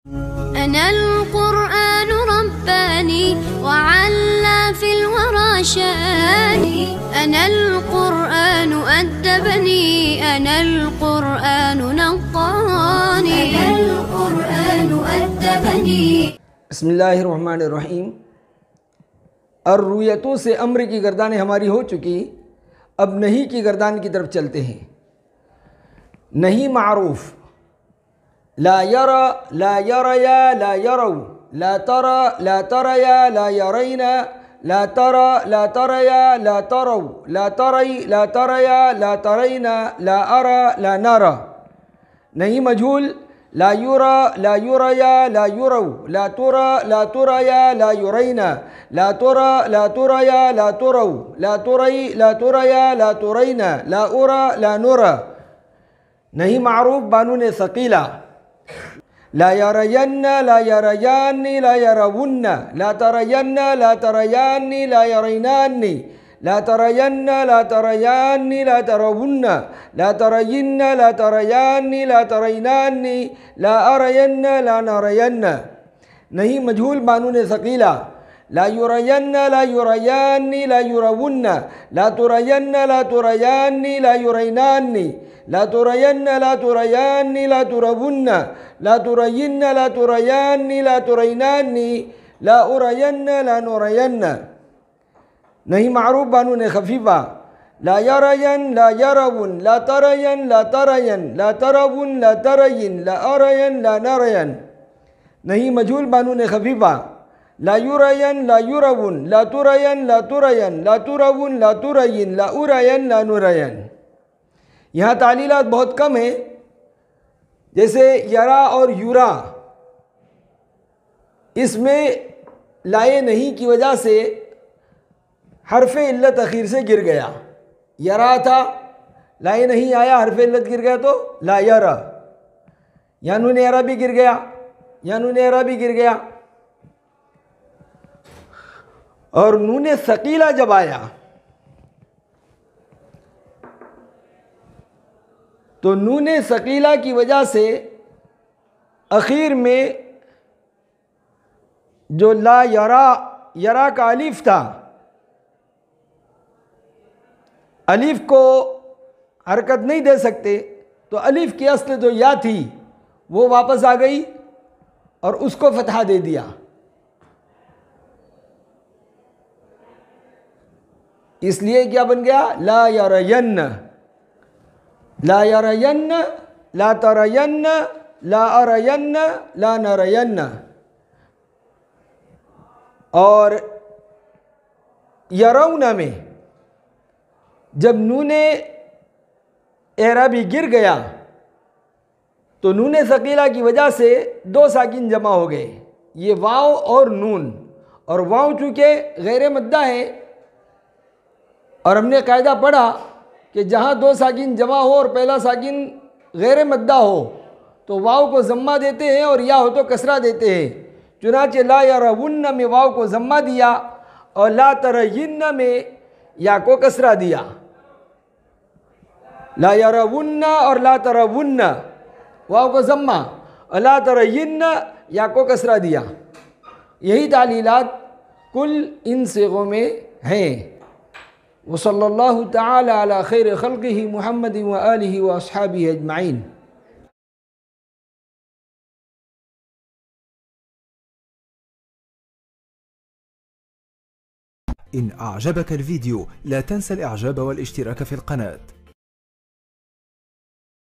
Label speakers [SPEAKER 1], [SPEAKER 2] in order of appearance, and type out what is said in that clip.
[SPEAKER 1] أنا القرآن رباني وعلى في الورى شاني، أنا القرآن أدبني، أنا القرآن نقاني، أنا القرآن أدبني.
[SPEAKER 2] بسم اللہ الرحمن الرحیم. الرویتوں سے امر کی گردانیں ہماری ہو چکی، اب نہیں کی گردان کی طرف چلتے ہیں. نہیں معروف، لا یرا، لا یریا، لا یرو، لا ترى، لا تریا، لا یرینا، لا ترى، لا تریا، لا ترو، لا تری، لا تریا، لا ترینا، لا ارى، لا نرى. نہیں مجھول، لا یرا، لا یریا، لا یرو، لا ترى، لا تریا، لا یرینا، لا ترى، لا تریا، لا ترو، لا تری، لا تریا، لا ترینا، لا ارى، لا نرى. نہیں معروف بانون ثقیلہ، لا یرین، لا یریان، لا یرون، لا ترین، لا تریان، لا یرینان، لا ترین، لا تریان، لا ترون، لا ترین، لا تریان، لا ترینان، لا ارین، لا نرین. نہیں مجھول بانون ثقیلہ، لا یرین، لا یریان، لا یرون، لا ترین، لا تریان، لا یرینان، لا ترین، لا تریان، لا ترون، لا ترین، لا تریان، لا ترینان، لا ارین، لا نرین. نہیں معروف بانون خفیفہ، لا یرین، لا یرون، لا ترین، لا ترین، لا ترون، لا ترین، لا ارین، لا نرین. نہیں مجھول بانون خفیفہ، لا یرین، لا یرون، لا ترین، لا ترین، لا ترون، لا ترین، لا ارین، لا نرین. یہاں تعلیلات بہت کم ہیں، جیسے یرا اور یورا، اس میں لائے نہیں کی وجہ سے حرف علت اخیر سے گر گیا. یرا تھا، لائے نہیں آیا، حرف علت گر گیا تو لا یرا. یا نون یرا بھی گر گیا، یا نون یرا بھی گر گیا. اور نون ثقیلہ جب آیا تو نون ثقیلہ کی وجہ سے اخیر میں جو لا یرا، یرا کا الف تھا، الف کو حرکت نہیں دے سکتے، تو الف کی اصل جو یا تھی وہ واپس آ گئی اور اس کو فتحہ دے دیا. اس لیے کیا بن گیا؟ لا یرین، لا یرین، لا ترین، لا ارین، لا نرین. اور یرون میں جب نون اعرابی گر گیا تو نون ثقیلہ کی وجہ سے دو ساکن جمع ہو گئے، یہ واو اور نون. اور واو چونکہ غیر مدہ ہے، اور ہم نے قاعدہ پڑھا کہ جہاں دو ساکن جمع ہو اور پہلا ساکن غیر مدہ ہو تو واو کو ضمہ دیتے ہیں، اور یا ہو تو کسرہ دیتے ہیں. چنانچہ لا یرون میں واو کو ضمہ دیا اور لا ترین میں یا کو کسرہ دیا. لا یرون اور لا ترون، واو کو ضمہ، اور لا ترین یا کو کسرہ دیا. یہی تعلیلات کل ان صیغوں میں ہیں. وصلی اللہ تعالی علی خیر خلقہ محمد وآلہ واصحابہ اجمعین.
[SPEAKER 3] إن أعجبك الفيديو لا تنسى الإعجاب والاشتراك في القناة.